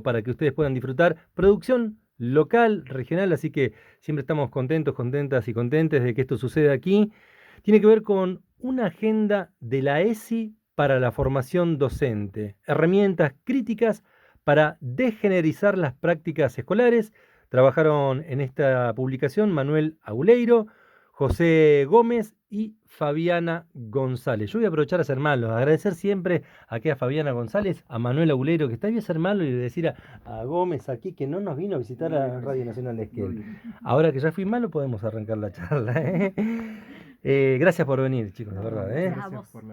para que ustedes puedan disfrutar. Producción local, regional, así que siempre estamos contentos, contentas y contentes de que esto suceda aquí. Tiene que ver con una agenda de la ESI para la formación docente, herramientas críticas para degenerizar las prácticas escolares. Trabajaron en esta publicación Manuel Aguleiro, José Gómez y Fabiana González. Yo voy a aprovechar a ser malo, agradecer siempre aquí a Fabiana González, a Manuel Aguleiro, que está bien ser malo, y decir a Gómez aquí que no nos vino a visitar a Radio Nacional de Esquel. Ahora que ya fui malo, podemos arrancar la charla. Gracias por venir, chicos, de verdad. Gracias por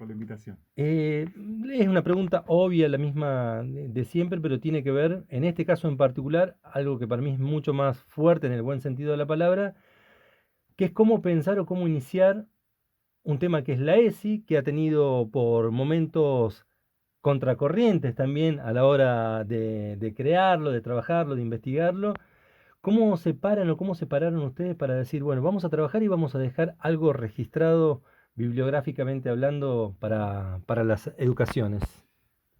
la invitación. Es una pregunta obvia, la misma de siempre, pero tiene que ver, en este caso en particular, algo que para mí es mucho más fuerte en el buen sentido de la palabra, que es cómo pensar o cómo iniciar un tema que es la ESI, que ha tenido por momentos contracorrientes también a la hora de crearlo, de trabajarlo, de investigarlo. ¿Cómo separan o cómo separaron ustedes para decir, bueno, vamos a trabajar y vamos a dejar algo registrado bibliográficamente hablando para las educaciones?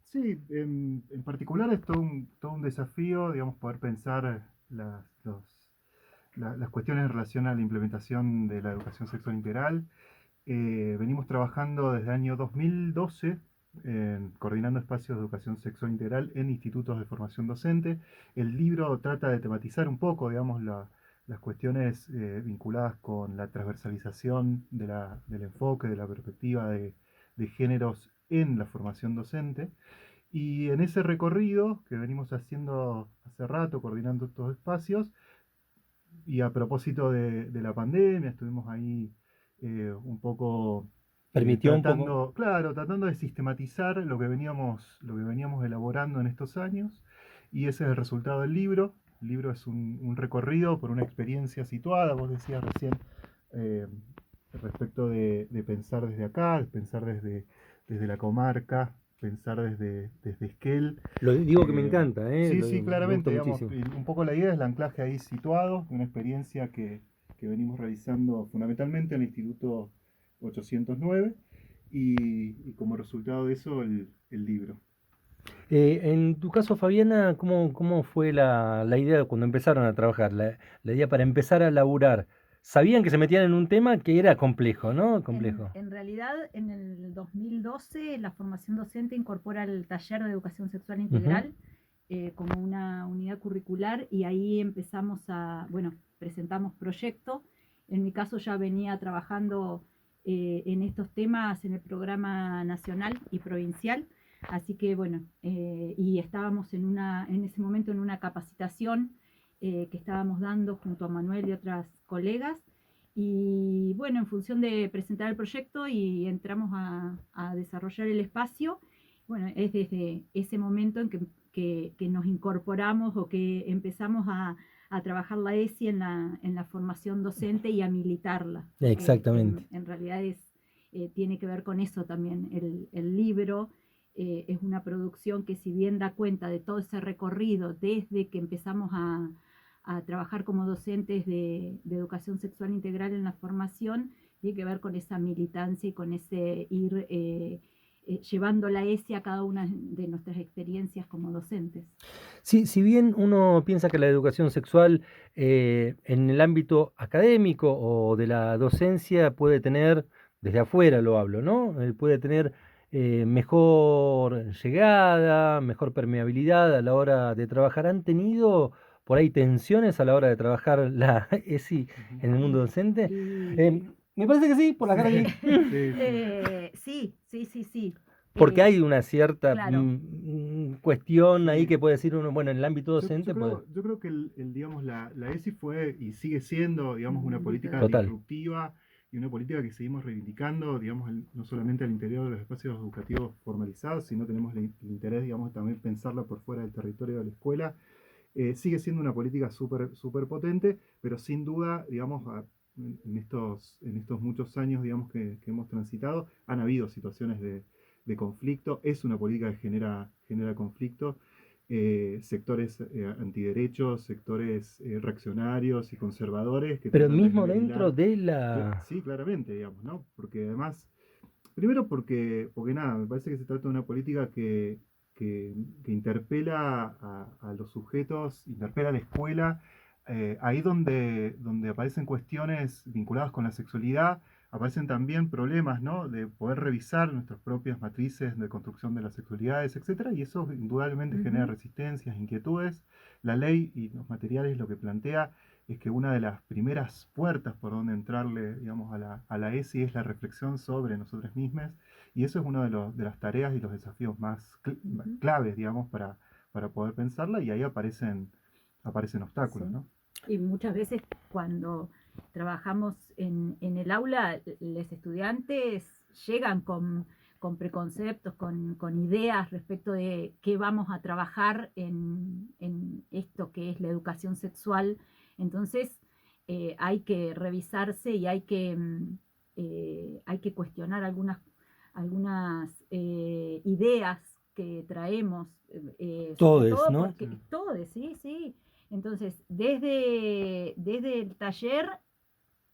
Sí, en particular es todo un desafío, digamos, poder pensar las cuestiones en relación a la implementación de la educación sexual integral. Venimos trabajando desde el año 2012 coordinando espacios de educación sexual integral en institutos de formación docente. El libro trata de tematizar un poco, digamos, las cuestiones vinculadas con la transversalización del enfoque, de la perspectiva de géneros en la formación docente. Y en ese recorrido que venimos haciendo hace rato, coordinando estos espacios, y a propósito de la pandemia, estuvimos ahí un poco Permitió un poco. tratando, claro, tratando de sistematizar lo que veníamos elaborando en estos años, y ese es el resultado del libro. El libro es un recorrido por una experiencia situada, vos decías recién, eh, respecto de pensar desde acá, de pensar desde la comarca, pensar desde Esquel. Lo digo que me encanta, Sí, sí, me claramente, gusta digamos, muchísimo. un poco la idea es el anclaje ahí situado, una experiencia que venimos realizando fundamentalmente en el Instituto 809 y como resultado de eso el libro. En tu caso, Fabiana, ¿cómo fue la idea cuando empezaron a trabajar? La idea para empezar a laburar. Sabían que se metían en un tema que era complejo, ¿no? Complejo. En realidad, en el 2012, la formación docente incorpora el taller de educación sexual Ujú. integral como una unidad curricular y ahí empezamos bueno, presentamos proyectos. En mi caso ya venía trabajando en estos temas en el programa nacional y provincial, así que bueno, y estábamos en ese momento en una capacitación que estábamos dando junto a Manuel y otras colegas y bueno, en función de presentar el proyecto y entramos a desarrollar el espacio, bueno, es desde ese momento en que nos incorporamos o que empezamos a trabajar la ESI en la formación docente y a militarla, que Exactamente. en realidad tiene que ver con eso también. El libro es una producción que si bien da cuenta de todo ese recorrido desde que empezamos a trabajar como docentes de educación sexual integral en la formación, tiene que ver con esa militancia y con ese ir llevando la ESI a cada una de nuestras experiencias como docentes. Sí, si bien uno piensa que la educación sexual en el ámbito académico o de la docencia puede tener, desde afuera lo hablo, ¿no? Puede tener mejor llegada, mejor permeabilidad a la hora de trabajar. ¿Han tenido por ahí tensiones a la hora de trabajar la ESI en el mundo docente? Y Me parece que sí, por la Sí, cara que... sí, sí. sí, sí, sí, sí. Porque hay Eh, una cierta claro, cuestión ahí Sí. que puede decir uno, bueno, en el ámbito docente puede... Yo creo que digamos, la ESI fue y sigue siendo, digamos, una política Total. disruptiva y una política que seguimos reivindicando, digamos, no solamente al interior de los espacios educativos formalizados, sino tenemos el interés, digamos, también pensarla por fuera del territorio de la escuela. Sigue siendo una política súper potente, pero sin duda, digamos, en estos muchos años, digamos, que hemos transitado, han habido situaciones de conflicto. Es una política que genera conflicto. Sectores antiderechos, sectores reaccionarios y conservadores que Pero tratan de mismo dentro legislar. de la... Sí, claramente, digamos, ¿no? Porque además, primero porque nada, me parece que se trata de una política que interpela a los sujetos, interpela a la escuela, ahí donde aparecen cuestiones vinculadas con la sexualidad, aparecen también problemas, ¿no? De poder revisar nuestras propias matrices de construcción de las sexualidades, etcétera, y eso indudablemente genera resistencias, inquietudes. La ley y los materiales lo que plantea es que una de las primeras puertas por donde entrarle, digamos, a la ESI es la reflexión sobre nosotros mismos, y eso es una de las tareas y los desafíos más claves, digamos, para poder pensarla, y ahí aparecen obstáculos, Sí. ¿no? Y muchas veces cuando trabajamos en el aula, los estudiantes llegan con preconceptos, con ideas respecto de qué vamos a trabajar en esto que es la educación sexual. Entonces, hay que revisarse y hay que cuestionar algunas ideas que traemos, sobre Todes, todo ¿no? porque todos, sí, sí. Entonces, desde el taller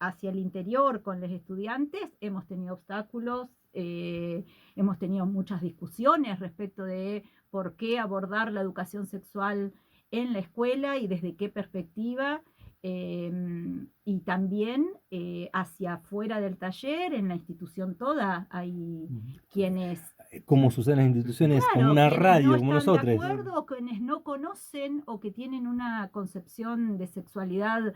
hacia el interior con los estudiantes hemos tenido obstáculos, hemos tenido muchas discusiones respecto de por qué abordar la educación sexual en la escuela y desde qué perspectiva, y también hacia afuera del taller, en la institución toda, hay quienes Como sucede en las instituciones, como claro, una quienes no radio, como están de nosotros. acuerdo, o quienes no conocen o que tienen una concepción de sexualidad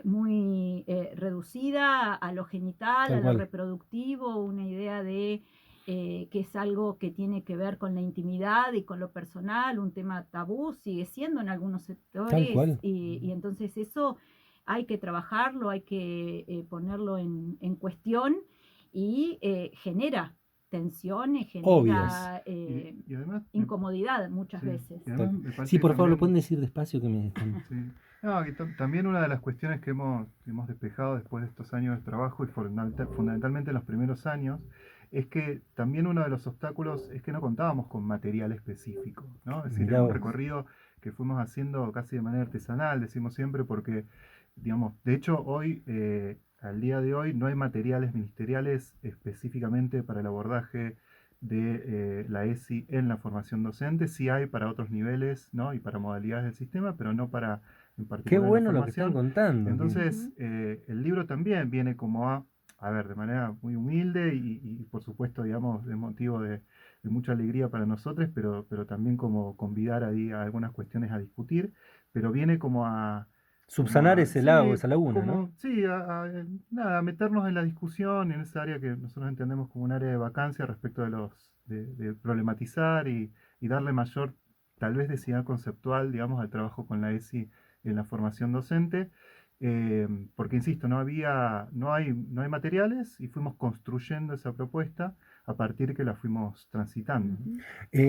muy reducida a lo genital, Tal a lo cual. reproductivo, una idea de que es algo que tiene que ver con la intimidad y con lo personal, un tema tabú, sigue siendo en algunos Tal sectores, cual. y entonces eso hay que trabajarlo, hay que ponerlo en cuestión, y genera tensiones, Obvias. genera Y además, incomodidad muchas sí, veces. y además me parece Sí, que por favor, lo pueden también, decir despacio que me... sí. No, que también una de las cuestiones que hemos despejado después de estos años de trabajo y fundamentalmente en los primeros años, es que también uno de los obstáculos es que no contábamos con material específico, ¿no? Es decir, Mirá era un vos. recorrido que fuimos haciendo casi de manera artesanal, decimos siempre, porque, digamos, de hecho hoy, al día de hoy, no hay materiales ministeriales específicamente para el abordaje de la ESI en la formación docente, sí hay para otros niveles, ¿no? Y para modalidades del sistema, pero no para en Qué particular en la bueno lo que están formación. contando. Entonces, el libro también viene como a ver, de manera muy humilde y por supuesto, digamos, de motivo de mucha alegría para nosotros, pero también como convidar ahí a algunas cuestiones a discutir, pero viene Subsanar ese lago, sí, esa laguna, ¿no? como, sí, nada, meternos en la discusión, en esa área que nosotros entendemos como un área de vacancia respecto de problematizar y darle mayor, tal vez, densidad conceptual, digamos, al trabajo con la ESI en la formación docente. Porque insisto, no hay materiales y fuimos construyendo esa propuesta a partir que la fuimos transitando, ¿no?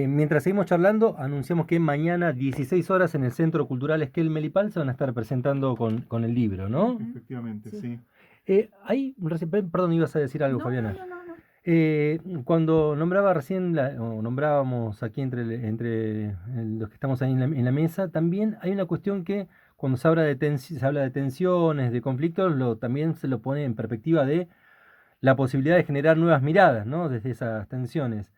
Mientras seguimos charlando, anunciamos que mañana, 16 horas, en el Centro Cultural Esquel Melipal se van a estar presentando con el libro, ¿no? Efectivamente, Sí. sí. Perdón, ibas a decir algo, No, Fabiana. no, no, no. Cuando nombraba recién, o nombrábamos aquí entre los que estamos ahí en la mesa, también hay una cuestión que cuando se habla de tensiones, de conflictos, también se lo pone en perspectiva de la posibilidad de generar nuevas miradas, ¿no? Desde esas tensiones.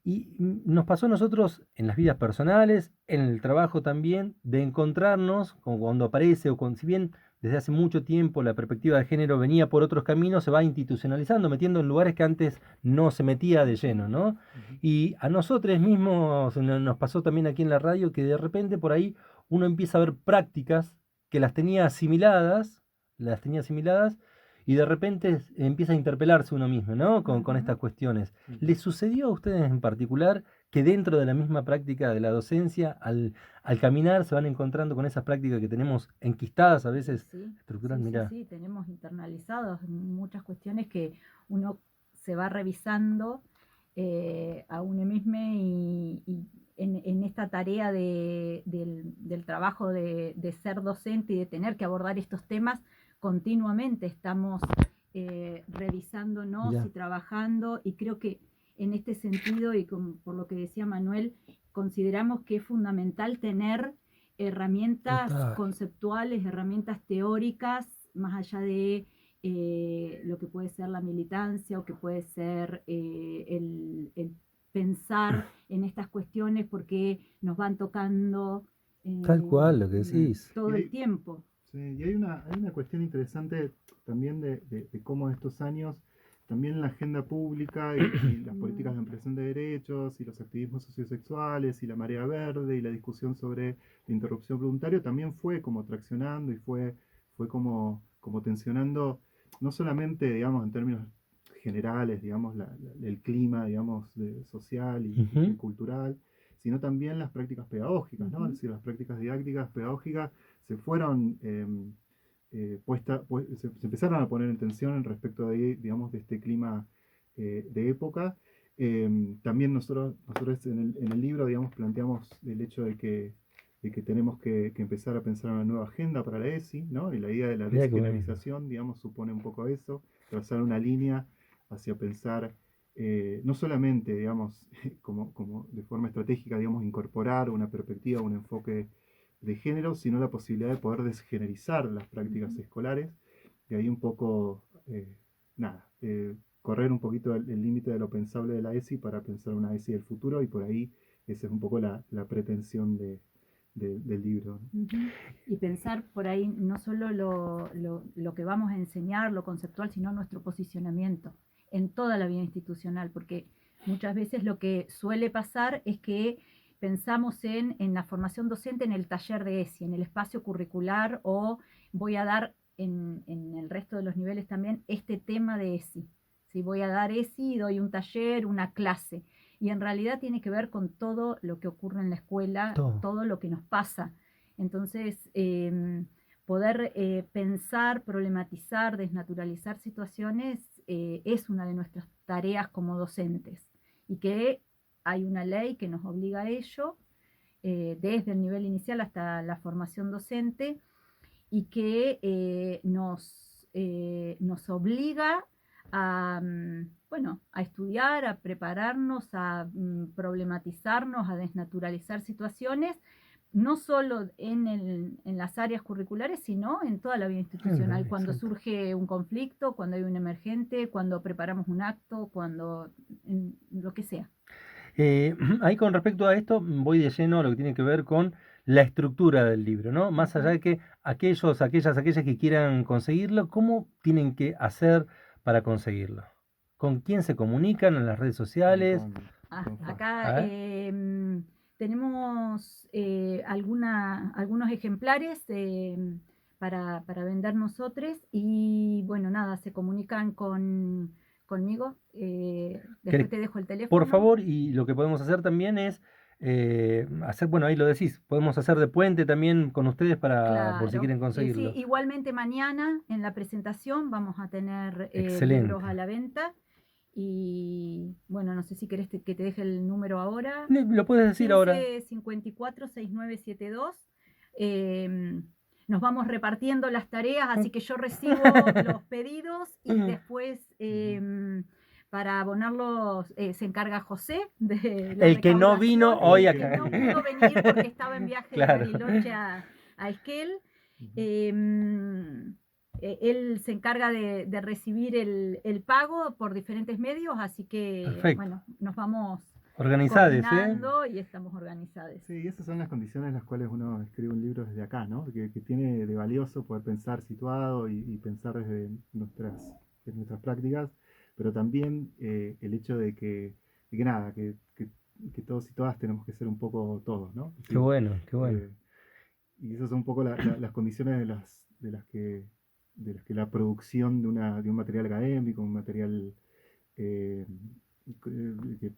Y nos pasó a nosotros en las vidas personales, en el trabajo también, de encontrarnos, como cuando aparece, si bien desde hace mucho tiempo la perspectiva de género venía por otros caminos, se va institucionalizando, metiendo en lugares que antes no se metía de lleno, ¿no? Y a nosotros mismos nos pasó también aquí en la radio que de repente por ahí uno empieza a ver prácticas que las tenía asimiladas, y de repente empieza a interpelarse uno mismo, ¿no? Con estas cuestiones. ¿Les sucedió a ustedes en particular que dentro de la misma práctica de la docencia, al caminar, se van encontrando con esas prácticas que tenemos enquistadas a veces Sí, estructural? sí, sí, Mirá, sí, tenemos internalizados muchas cuestiones que uno se va revisando a uno mismo, y en esta tarea del trabajo de ser docente y de tener que abordar estos temas continuamente, estamos revisándonos mirá. y trabajando, y creo que en este sentido, y por lo que decía Manuel, consideramos que es fundamental tener herramientas Total. conceptuales, herramientas teóricas, más allá de lo que puede ser la militancia o que puede ser el pensar en estas cuestiones porque nos van tocando Tal cual, lo que Sí. decís. todo Y el hay- tiempo. Sí, y hay una cuestión interesante también de cómo en estos años también la agenda pública y las políticas de ampliación de derechos y los activismos sociosexuales y la marea verde y la discusión sobre la interrupción voluntaria también fue como traccionando y fue como tensionando, no solamente, digamos, en términos generales, digamos, el clima, digamos, social y Ujú. cultural, sino también las prácticas pedagógicas, ¿no? Es Ujú. decir, las prácticas didácticas, pedagógicas se fueron se empezaron a poner en tensión respecto de, digamos, de este clima de época. También nosotros en el libro, digamos, planteamos el hecho de que tenemos que empezar a pensar una nueva agenda para la ESI, ¿no? Y la idea de la Mirá qué bueno. desescolarización, digamos, supone un poco eso, trazar una línea hacia pensar no solamente, digamos, como de forma estratégica, digamos, incorporar una perspectiva, un enfoque de género, sino la posibilidad de poder desgenerizar las prácticas escolares, y ahí un poco, nada, correr un poquito el límite de lo pensable de la ESI para pensar una ESI del futuro, y por ahí esa es un poco la pretensión del libro, ¿no? Ujú. Y pensar por ahí no solo lo que vamos a enseñar, lo conceptual, sino nuestro posicionamiento en toda la vida institucional, porque muchas veces lo que suele pasar es que pensamos en la formación docente en el taller de ESI, en el espacio curricular, o voy a dar en el resto de los niveles también este tema de ESI. Si voy a dar ESI, doy un taller, una clase, y en realidad tiene que ver con todo lo que ocurre en la escuela, Todo. todo lo que nos pasa. Entonces, poder pensar, problematizar, desnaturalizar situaciones es una de nuestras tareas como docentes, y que hay una ley que nos obliga a ello, desde el nivel inicial hasta la formación docente, y que nos obliga a, bueno, a estudiar, a prepararnos, a problematizarnos, a desnaturalizar situaciones, no solo en las áreas curriculares, sino en toda la vida institucional. Cuando Exacto. surge un conflicto, cuando hay un emergente, cuando preparamos un acto, cuando lo que sea. Ahí con respecto a esto, voy de lleno a lo que tiene que ver con la estructura del libro, ¿no? Más allá de que aquellas que quieran conseguirlo, ¿cómo tienen que hacer para conseguirlo? ¿Con quién se comunican en las redes sociales? Con Acá A ver. tenemos algunos ejemplares para vender nosotros, y bueno, nada, se comunican conmigo. Después ¿Querés- te dejo el Por teléfono. favor, y lo que podemos hacer también es hacer, bueno, ahí lo decís, podemos hacer de puente también con ustedes para, por si Claro. quieren Sí, conseguirlo. igualmente mañana en la presentación vamos a tener libros Excelente. a la venta. Y bueno, no sé si querés que te deje el número ahora. Lo puedes decir ahora. 15 54 6972. Eh, Nos vamos repartiendo las tareas, así que yo recibo los pedidos y después para abonarlos se encarga José de la El que no vino recaudación, hoy el que acá. no pudo venir porque estaba en viaje de Claro. Bariloche a Esquel. Él se encarga de recibir el pago por diferentes medios, así que Perfecto. bueno, nos vamos Organizades, ¿eh? coordinando y estamos organizados. Sí, y esas son las condiciones en las cuales uno escribe un libro desde acá, ¿no? Que tiene de valioso poder pensar situado y pensar desde nuestras prácticas, pero también el hecho de que nada, que todos y todas tenemos que ser un poco todos, ¿no? Es Qué decir, bueno, qué bueno. y esas son un poco las condiciones de las que la producción de un material académico, un material eh,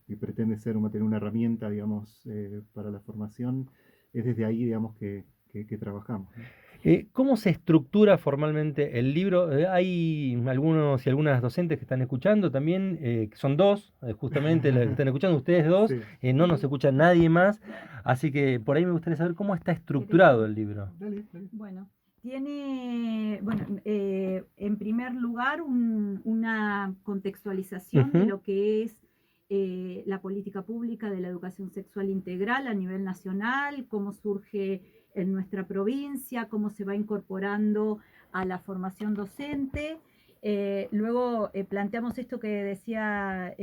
que pretende ser una herramienta, digamos, para la formación, es desde ahí, digamos, que trabajamos, ¿no? ¿Cómo se estructura formalmente el libro? Hay algunos y algunas docentes que están escuchando también, que son dos, justamente las que están escuchando, ustedes dos, Sí, no nos escucha nadie más, así que por ahí me gustaría saber cómo está estructurado el libro. dale, dale. Bueno, tiene, bueno, en primer lugar una contextualización de Ujú. lo que es la política pública de la educación sexual integral a nivel nacional, cómo surge en nuestra provincia, cómo se va incorporando a la formación docente. Luego planteamos esto que decía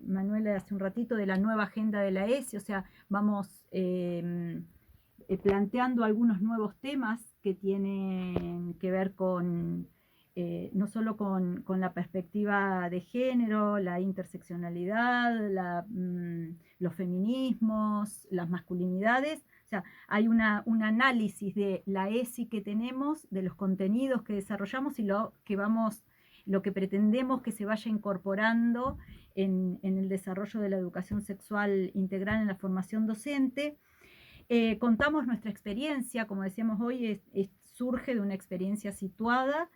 Manuel hace un ratito de la nueva agenda de la ESI, o sea, vamos planteando algunos nuevos temas que tienen que ver con no solo con la perspectiva de género, la interseccionalidad, los feminismos, las masculinidades. O sea, hay un análisis de la ESI que tenemos, de los contenidos que desarrollamos y lo que pretendemos que se vaya incorporando en el desarrollo de la educación sexual integral en la formación docente. Contamos nuestra experiencia, como decíamos hoy, surge de una experiencia situada.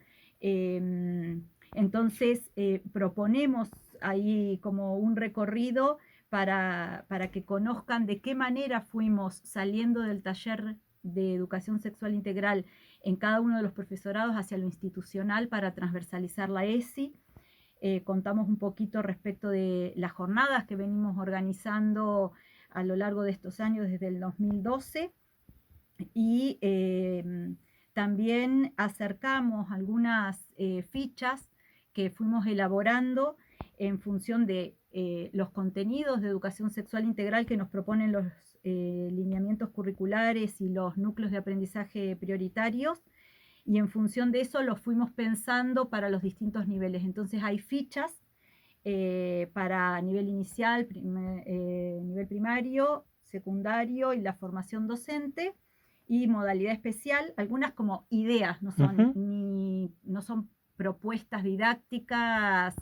Entonces, proponemos ahí como un recorrido para que conozcan de qué manera fuimos saliendo del taller de educación sexual integral en cada uno de los profesorados hacia lo institucional para transversalizar la ESI. Contamos un poquito respecto de las jornadas que venimos organizando a lo largo de estos años desde el 2012 y también acercamos algunas fichas que fuimos elaborando en función de los contenidos de educación sexual integral que nos proponen los lineamientos curriculares y los núcleos de aprendizaje prioritarios, y en función de eso los fuimos pensando para los distintos niveles. Entonces hay fichas para nivel inicial, nivel primario, secundario y la formación docente, y modalidad especial, algunas como ideas, no son, no son propuestas didácticas,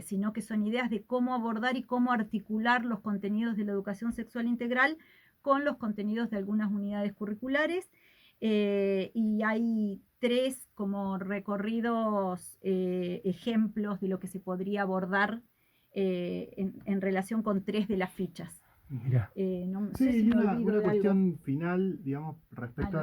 sino que son ideas de cómo abordar y cómo articular los contenidos de la educación sexual integral con los contenidos de algunas unidades curriculares. Y hay 3 como recorridos, ejemplos de lo que se podría abordar en relación con 3 de las fichas. No sé si una cuestión final, digamos, respecto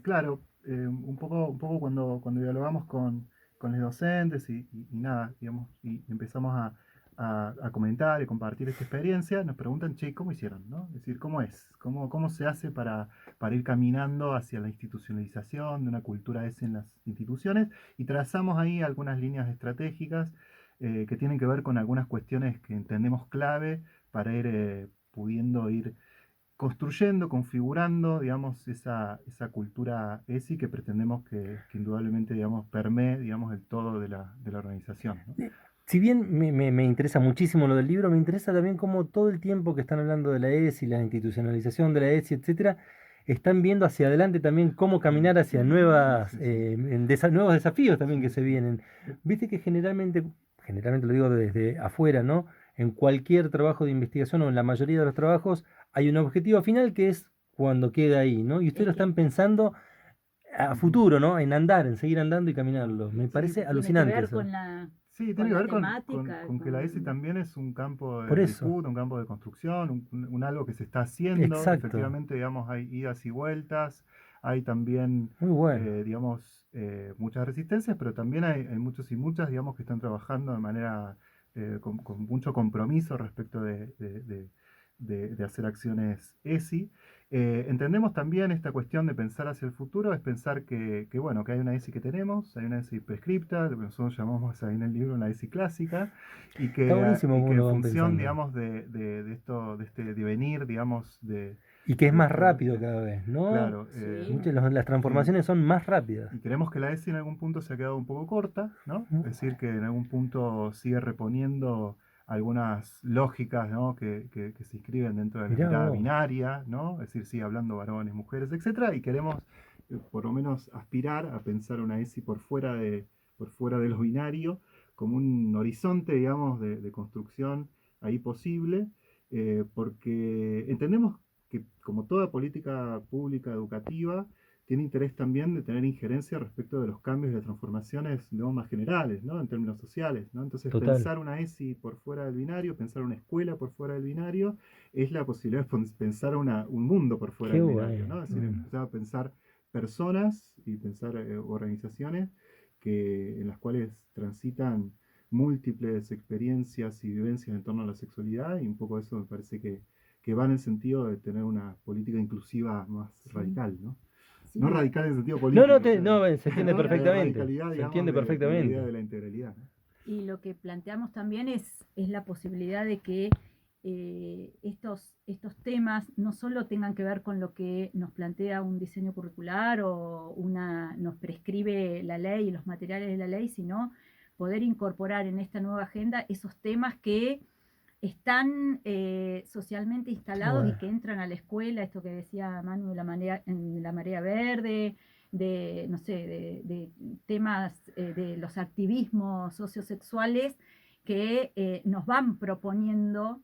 claro, un poco cuando dialogamos con los docentes y nada, digamos, y empezamos a comentar y compartir esta experiencia, nos preguntan, che, ¿cómo hicieron? ¿No? Es decir, ¿cómo es? ¿Cómo se hace para ir caminando hacia la institucionalización de una cultura ESI en las instituciones? Y trazamos ahí algunas líneas estratégicas que tienen que ver con algunas cuestiones que entendemos clave para ir pudiendo ir construyendo, configurando, digamos, esa cultura ESI que pretendemos que indudablemente, digamos, permee, digamos, el todo de la organización, ¿no? Si bien me interesa muchísimo lo del libro, me interesa también cómo todo el tiempo que están hablando de la ESI, la institucionalización de la ESI, etcétera, están viendo hacia adelante también cómo caminar hacia nuevos desafíos también que se vienen. Viste que generalmente lo digo desde afuera, ¿no? En cualquier trabajo de investigación o en la mayoría de los trabajos hay un objetivo final que es cuando queda ahí, ¿no? Y ustedes lo están pensando a futuro, ¿no? En andar, en seguir andando y caminarlo. Me parece alucinante tiene que ver eso. con la Sí, tiene que ver temática, con que la ESI también es un campo Por de eso. disputa, un campo de construcción, un algo que se está haciendo. Exacto. Efectivamente, digamos, hay idas y vueltas, hay también, Muy bueno. digamos, muchas resistencias, pero también hay muchos y muchas, digamos, que están trabajando de manera, con mucho compromiso respecto de hacer acciones ESI. Entendemos también esta cuestión de pensar hacia el futuro, es pensar bueno, que hay una ESI que tenemos, hay una ESI prescripta, lo que nosotros llamamos ahí en el libro una ESI clásica, y Está buenísimo y cómo que lo en van función, pensando. digamos, de esto, de este devenir, digamos, Y que es de más esto, rápido cada vez, ¿no? claro, Sí. Las transformaciones son más rápidas. y creemos que la ESI en algún punto se ha quedado un poco corta, ¿no? Es decir, que en algún punto sigue reponiendo algunas lógicas, ¿no? que se inscriben dentro de la Mirá mirada vos. binaria, ¿no? Es decir, sigue hablando varones, mujeres, etcétera, y queremos por lo menos aspirar a pensar una ESI por fuera de lo binario, como un horizonte, digamos, de construcción ahí posible, porque entendemos que como toda política pública educativa, tiene interés también de tener injerencia respecto de los cambios y de transformaciones, digamos, más generales, ¿no? En términos sociales, ¿no? Entonces, Total. pensar una ESI por fuera del binario, pensar una escuela por fuera del binario, es la posibilidad de pensar un mundo por fuera Qué del binario, bueno. ¿no? Es decir, empezar a pensar personas y pensar organizaciones en las cuales transitan múltiples experiencias y vivencias en torno a la sexualidad, y un poco eso me parece que va en el sentido de tener una política inclusiva más radical, ¿no? Sí. No radical en el sentido político. No, o sea, se entiende de perfectamente. radicalidad, Se digamos, entiende de la perfectamente. idea de la integralidad, ¿no? Y lo que planteamos también es la posibilidad de que estos temas no solo tengan que ver con lo que nos plantea un diseño curricular o nos prescribe la ley y los materiales de la ley, sino poder incorporar en esta nueva agenda esos temas que están socialmente instalados y que entran a la escuela, esto que decía Manu de la marea verde, de, no sé, de temas de los activismos sociosexuales que nos van proponiendo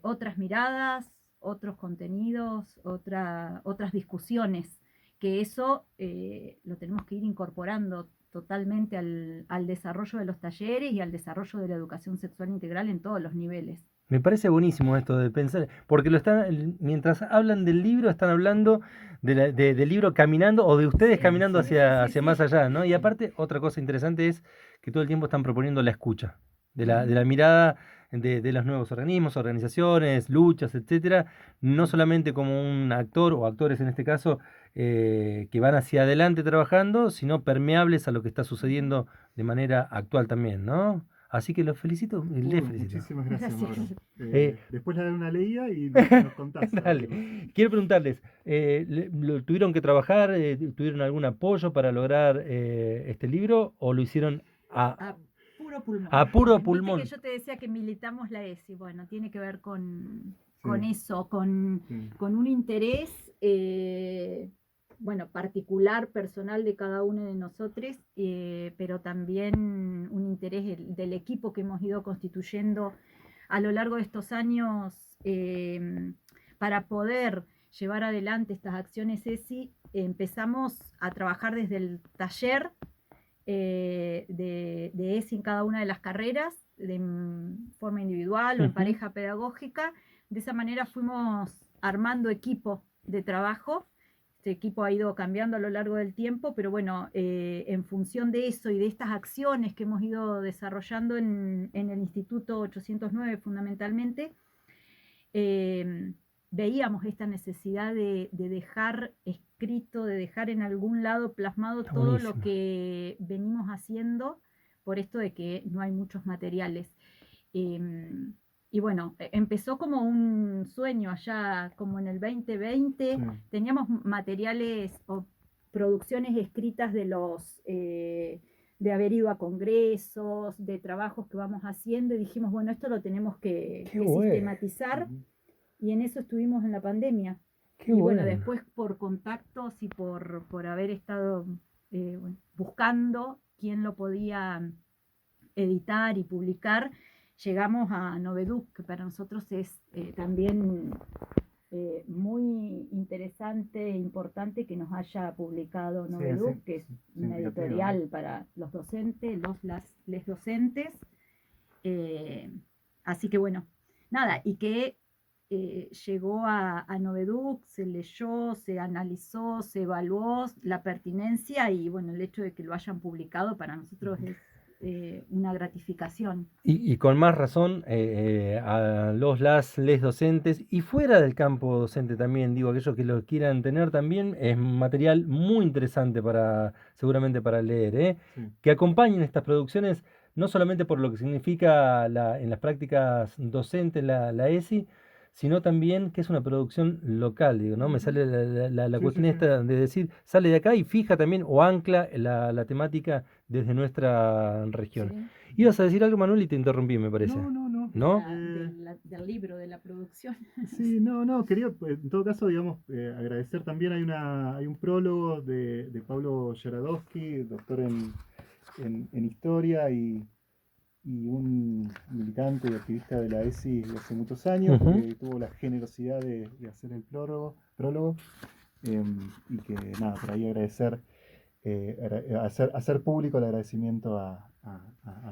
otras miradas, otros contenidos, otras discusiones, que eso lo tenemos que ir incorporando totalmente al desarrollo de los talleres y al desarrollo de la educación sexual integral en todos los niveles. Me parece buenísimo esto de pensar, porque mientras hablan del libro, están hablando del libro caminando o de ustedes Sí, caminando sí, hacia sí. más allá, ¿no? Y aparte, otra cosa interesante es que todo el tiempo están proponiendo la escucha, de la mirada de los nuevos organismos, organizaciones, luchas, etcétera, no solamente como un actor o actores en este caso, que van hacia adelante trabajando, sino permeables a lo que está sucediendo de manera actual también, ¿no? Así que los felicito, les felicito. Muchísimas gracias, Mauro. Eh, Después le daré una leída y nos contás. A ver Dale. qué pasa. Quiero preguntarles, ¿tuvieron que trabajar, tuvieron algún apoyo para lograr este libro o lo hicieron A puro pulmón. a puro Viste pulmón? que yo te decía que militamos la ESI, bueno, tiene que ver con Sí, eso, sí. con un interés, bueno, particular, personal de cada uno de nosotros, pero también un interés del equipo que hemos ido constituyendo a lo largo de estos años para poder llevar adelante estas acciones ESI. Empezamos a trabajar desde el taller de ESI en cada una de las carreras, de forma individual o en pareja pedagógica. De esa manera fuimos armando equipo de trabajo. Este equipo ha ido cambiando a lo largo del tiempo, pero bueno, en función de eso y de estas acciones que hemos ido desarrollando en el Instituto 809 fundamentalmente, veíamos esta necesidad de dejar escrito, de dejar en algún lado plasmado Está todo lo buenísimo. que venimos haciendo, por esto de que no hay muchos materiales. Y bueno, empezó como un sueño allá, como en el 2020, Sí. teníamos materiales o producciones escritas de haber ido a congresos, de trabajos que vamos haciendo, y dijimos, bueno, esto lo tenemos que Qué bueno. sistematizar, y en eso estuvimos en la pandemia. Qué Y bueno, bueno. después por contactos y por haber estado bueno, buscando quién lo podía editar y publicar, llegamos a Noveduc, que para nosotros es también muy interesante e importante que nos haya publicado Noveduc, sí, que es sí, una significativo, editorial ¿no? para los docentes, les docentes. Así que bueno, nada, y que llegó a Noveduc, se leyó, se analizó, se evaluó la pertinencia, y bueno, el hecho de que lo hayan publicado para nosotros es una gratificación. Y con más razón a les docentes y fuera del campo docente también, digo, aquellos que lo quieran tener también, es material muy interesante seguramente para leer, ¿eh? Sí. Que acompañen estas producciones, no solamente por lo que significa en las prácticas docentes la ESI, sino también que es una producción local, digo, ¿no? Me sale la Sí, cuestión sí, sí. esta de decir, sale de acá y fija también o ancla la temática desde nuestra región. Sí. Ibas a decir algo, Manuel, y te interrumpí, me parece. No. ¿No? Del libro, de la producción. Sí, no, quería, en todo caso, digamos, agradecer también, hay un prólogo de Pablo Yaradowski, doctor en historia y un militante y activista de la ESI de hace muchos años, Ujú. que tuvo la generosidad de hacer el prólogo y que nada, por ahí agradecer, hacer público el agradecimiento a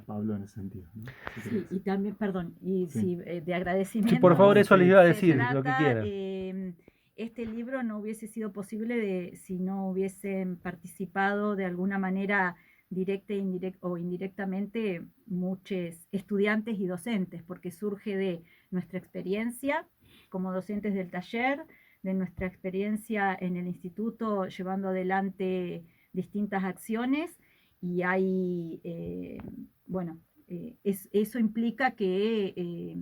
Pablo en ese sentido, ¿no? Si Sí, querés. y también, perdón, y Sí. sí, de agradecimiento. Sí, por favor, eso les iba a Se decir, lo que trata, quieran. este libro no hubiese sido posible si no hubiesen participado de alguna manera directa o indirectamente muchos estudiantes y docentes, porque surge de nuestra experiencia como docentes del taller, nuestra experiencia en el instituto llevando adelante distintas acciones y hay, eso implica que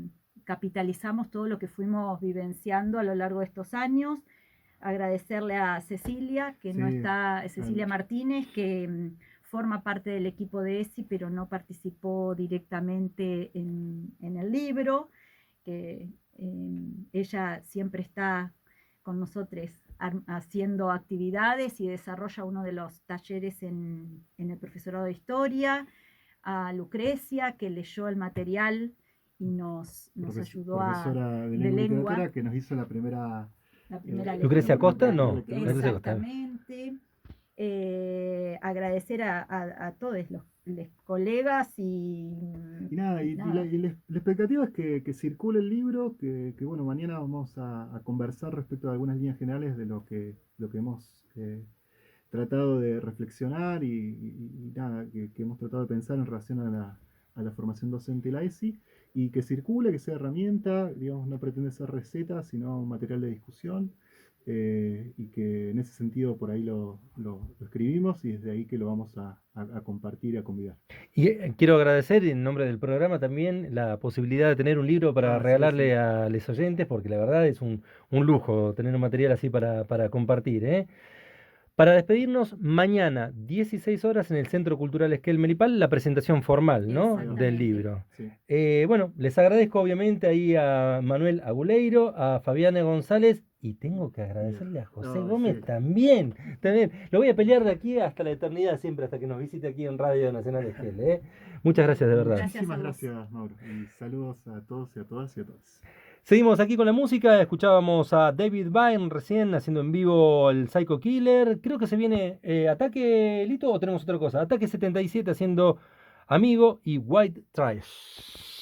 capitalizamos todo lo que fuimos vivenciando a lo largo de estos años. Agradecerle a Cecilia, que no está, Cecilia Martínez, que forma parte del equipo de ESI, pero no participó directamente en el libro, que ella siempre está con nosotros haciendo actividades y desarrolla uno de los talleres en el profesorado de historia, a Lucrecia, que leyó el material y nos ayudó profesora de lengua y literatura, que nos hizo la primera Lucrecia Costa, no. Exactamente. Agradecer a todos los colegas y nada. La expectativa es que circule el libro, que bueno, mañana vamos a conversar respecto a algunas líneas generales de lo que hemos tratado de reflexionar y nada, que hemos tratado de pensar en relación a la formación docente de la ESI, y que circule, que sea herramienta, digamos, no pretende ser receta, sino un material de discusión, y que en ese sentido por ahí lo escribimos y desde ahí que lo vamos a compartir y a convidar. Y quiero agradecer en nombre del programa también la posibilidad de tener un libro para regalarle a los oyentes, porque la verdad es un lujo tener un material así para compartir, ¿eh? Para despedirnos, mañana, 16 horas, en el Centro Cultural Esquel Melipal, la presentación formal, ¿no?, del libro. Sí. Bueno, les agradezco obviamente ahí a Manuel Aguleiro, a Fabiana González, y tengo que agradecerle a José Gómez también. Lo voy a pelear de aquí hasta la eternidad, siempre, hasta que nos visite aquí en Radio Nacional Esquel, ¿eh? Muchas gracias, de verdad. Muchísimas gracias, Mauro. Y saludos a todos y a todas y a todos. Seguimos aquí con la música, escuchábamos a David Byrne recién haciendo en vivo el Psycho Killer. Creo que se viene Ataque, Lito, o tenemos otra cosa. Ataque 77 haciendo Amigo y White Trash.